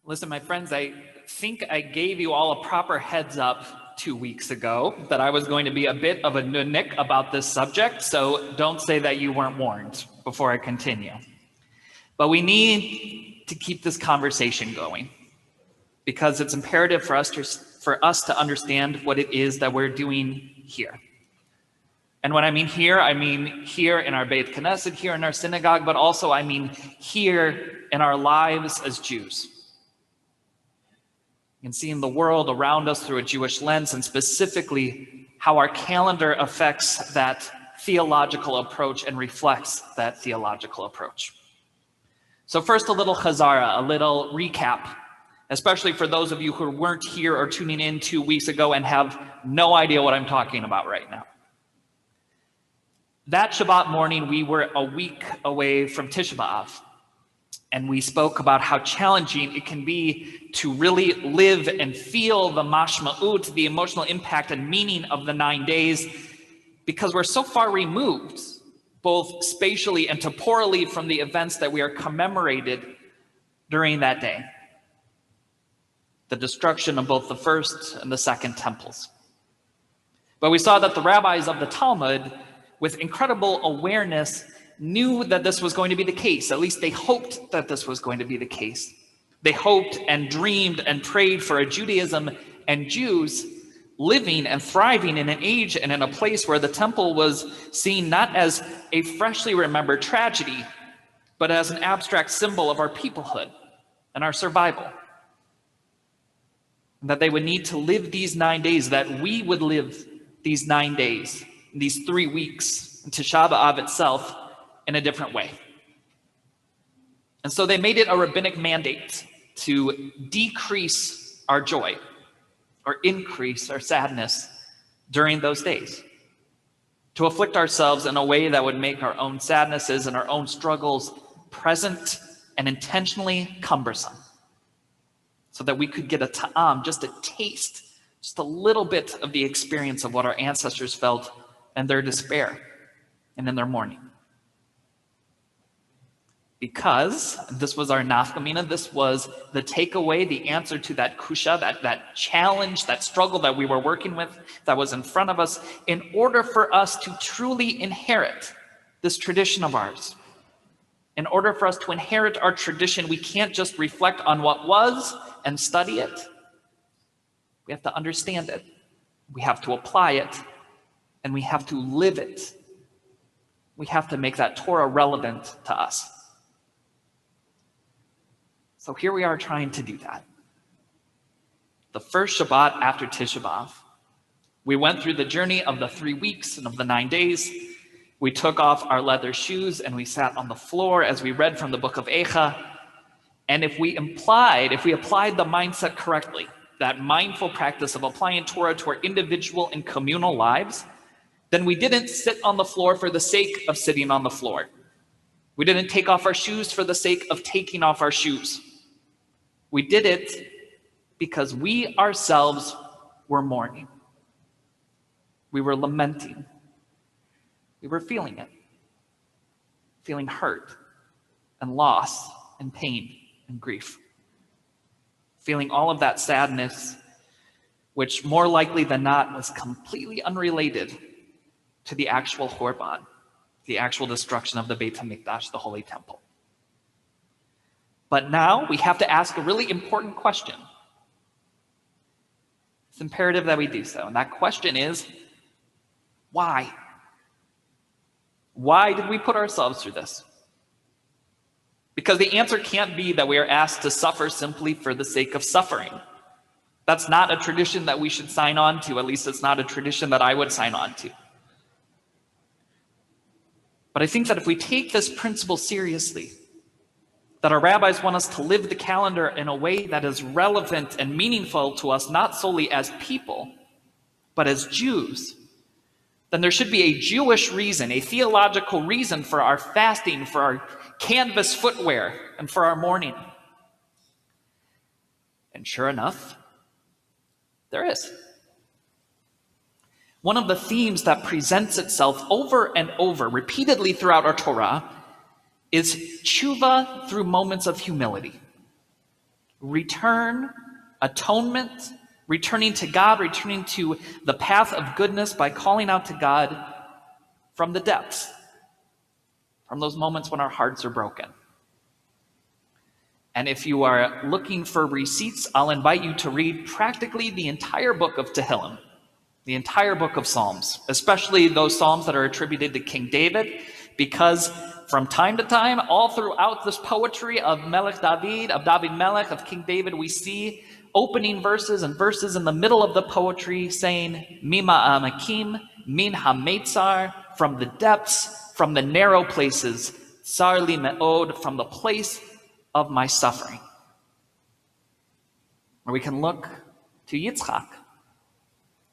Listen, my friends, I think I gave you all a proper heads up 2 weeks ago that I was going to be a bit of a nunnik about this subject, so don't say that you weren't warned before I continue. But we need to keep this conversation going because it's imperative for us to understand what it is that we're doing here. And when I mean here in our Beit Knesset, here in our synagogue, but also I mean here in our lives as Jews. And seeing the world around us through a Jewish lens, and specifically how our calendar affects that theological approach and reflects that theological approach. So first, a little chazara, a little recap, especially for those of you who weren't here or tuning in 2 weeks ago and have no idea what I'm talking about right now. That Shabbat morning, we were a week away from Tisha B'Av. And we spoke about how challenging it can be to really live and feel the mashma'ut, the emotional impact and meaning of the 9 days, because we're so far removed, both spatially and temporally, from the events that we are commemorated during that day. The destruction of both the first and the second temples. But we saw that the rabbis of the Talmud, with incredible awareness, knew that this was going to be the case. At least they hoped that this was going to be the case. They hoped and dreamed and prayed for a Judaism and Jews living and thriving in an age and in a place where the temple was seen not as a freshly remembered tragedy, but as an abstract symbol of our peoplehood and our survival. And that they would need to live these 9 days, that we would live these 9 days, these 3 weeks, into Tisha B'Av itself, in a different way. And so they made it a rabbinic mandate to decrease our joy or increase our sadness during those days, to afflict ourselves in a way that would make our own sadnesses and our own struggles present and intentionally cumbersome, so that we could get a ta'am, just a taste, just a little bit of the experience of what our ancestors felt and their despair and in their mourning. Because this was our nafkamina, this was the takeaway, the answer to that kusha, that challenge, that struggle that we were working with, that was in front of us, in order for us to truly inherit this tradition of ours. In order for us to inherit our tradition, we can't just reflect on what was and study it. We have to understand it. We have to apply it. And we have to live it. We have to make that Torah relevant to us. So here we are trying to do that. The first Shabbat after Tisha B'Av, we went through the journey of the 3 weeks and of the 9 days. We took off our leather shoes and we sat on the floor as we read from the book of Eicha. And if we applied the mindset correctly, that mindful practice of applying Torah to our individual and communal lives, then we didn't sit on the floor for the sake of sitting on the floor. We didn't take off our shoes for the sake of taking off our shoes. We did it because we ourselves were mourning. We were lamenting. We were feeling it. Feeling hurt and loss and pain and grief. Feeling all of that sadness, which more likely than not was completely unrelated to the actual Horban, the actual destruction of the Beit HaMikdash, the Holy Temple. But now we have to ask a really important question. It's imperative that we do so. And that question is, why? Why did we put ourselves through this? Because the answer can't be that we are asked to suffer simply for the sake of suffering. That's not a tradition that we should sign on to. At least it's not a tradition that I would sign on to. But I think that if we take this principle seriously, that our rabbis want us to live the calendar in a way that is relevant and meaningful to us, not solely as people, but as Jews, then there should be a Jewish reason, a theological reason for our fasting, for our canvas footwear, and for our mourning. And sure enough, there is. One of the themes that presents itself over and over, repeatedly throughout our Torah, is tshuva through moments of humility. Return, atonement, returning to God, returning to the path of goodness by calling out to God from the depths, from those moments when our hearts are broken. And if you are looking for receipts, I'll invite you to read practically the entire book of Tehillim, the entire book of Psalms, especially those Psalms that are attributed to King David, because from time to time, all throughout this poetry of Melech David, of David Melech, of King David, we see opening verses and verses in the middle of the poetry saying, Mima amakim, min hametzar, from the depths, from the narrow places, tsar li me'od, from the place of my suffering. Or we can look to Yitzchak,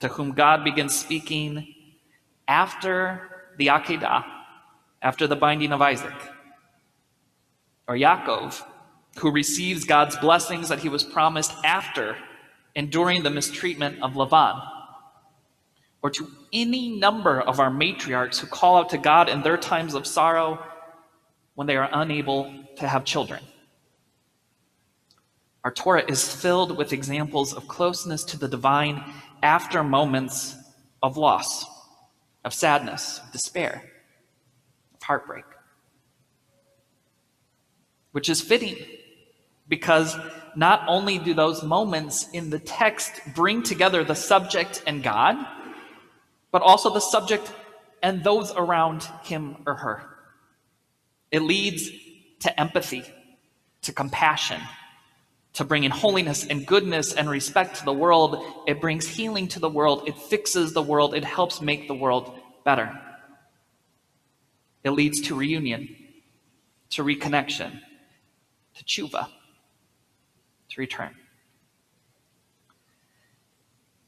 to whom God begins speaking after the Akedah, after the binding of Isaac. Or Yaakov, who receives God's blessings that he was promised after enduring the mistreatment of Laban. Or to any number of our matriarchs who call out to God in their times of sorrow when they are unable to have children. Our Torah is filled with examples of closeness to the divine after moments of loss, of sadness, of despair, of heartbreak. Which is fitting, because not only do those moments in the text bring together the subject and God, but also the subject and those around him or her. It leads to empathy, to compassion, to bringing holiness and goodness and respect to the world. It brings healing to the world. It fixes the world. It helps make the world better. It leads to reunion, to reconnection, to tshuva, to return.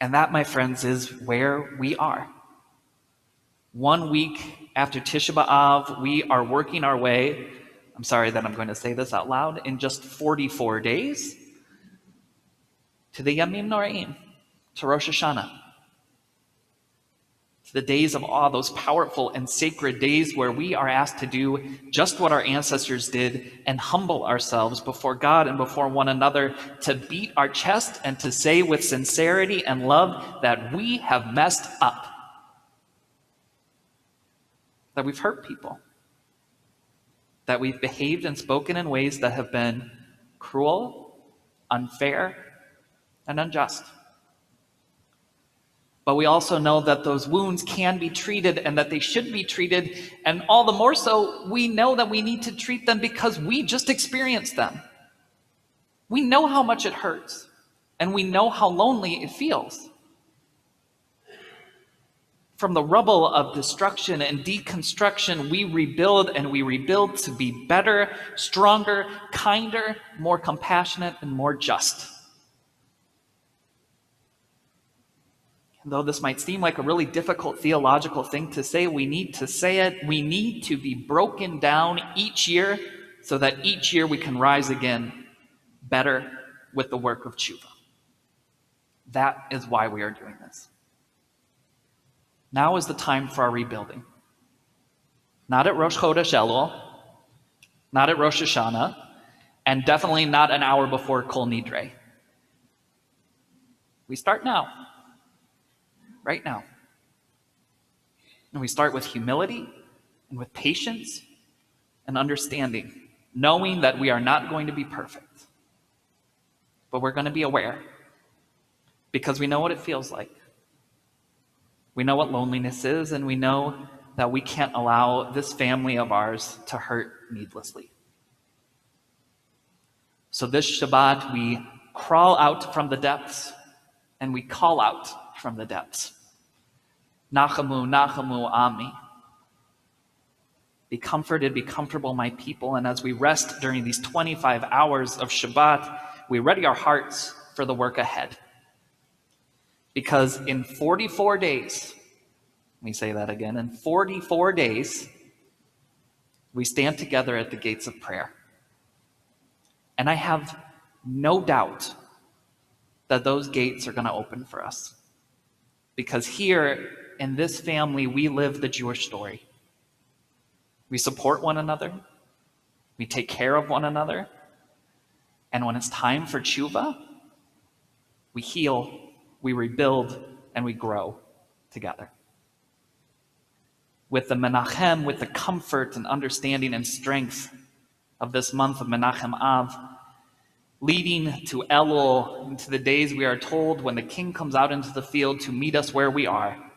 And that, my friends, is where we are. 1 week after Tisha B'Av, we are working our way, I'm sorry that I'm going to say this out loud, in just 44 days, to the Yamim Noraim, to Rosh Hashanah, to the days of awe, those powerful and sacred days where we are asked to do just what our ancestors did and humble ourselves before God and before one another, to beat our chest and to say with sincerity and love that we have messed up, that we've hurt people, that we've behaved and spoken in ways that have been cruel, unfair, and unjust. But we also know that those wounds can be treated and that they should be treated, and all the more so, we know that we need to treat them because we just experienced them. We know how much it hurts, and we know how lonely it feels. From the rubble of destruction and deconstruction, we rebuild, and we rebuild to be better, stronger, kinder, more compassionate, and more just. And though this might seem like a really difficult theological thing to say, we need to say it. We need to be broken down each year so that each year we can rise again better with the work of tshuva. That is why we are doing this. Now is the time for our rebuilding. Not at Rosh Chodesh Elul, not at Rosh Hashanah, and definitely not an hour before Kol Nidre. We start now, right now. And we start with humility and with patience and understanding, knowing that we are not going to be perfect, but we're going to be aware because we know what it feels like. We know what loneliness is, and we know that we can't allow this family of ours to hurt needlessly. So this Shabbat, we crawl out from the depths, and we call out from the depths. Nachamu, Nachamu, Ami. Be comforted, be comfortable, my people. And as we rest during these 25 hours of Shabbat, we ready our hearts for the work ahead. Because in 44 days, let me say that again, in 44 days, we stand together at the gates of prayer. And I have no doubt that those gates are going to open for us. Because here in this family, we live the Jewish story. We support one another. We take care of one another. And when it's time for tshuva, we heal, we rebuild, and we grow together. With the menachem, with the comfort and understanding and strength of this month of Menachem Av, leading to Elul, into the days we are told when the king comes out into the field to meet us where we are,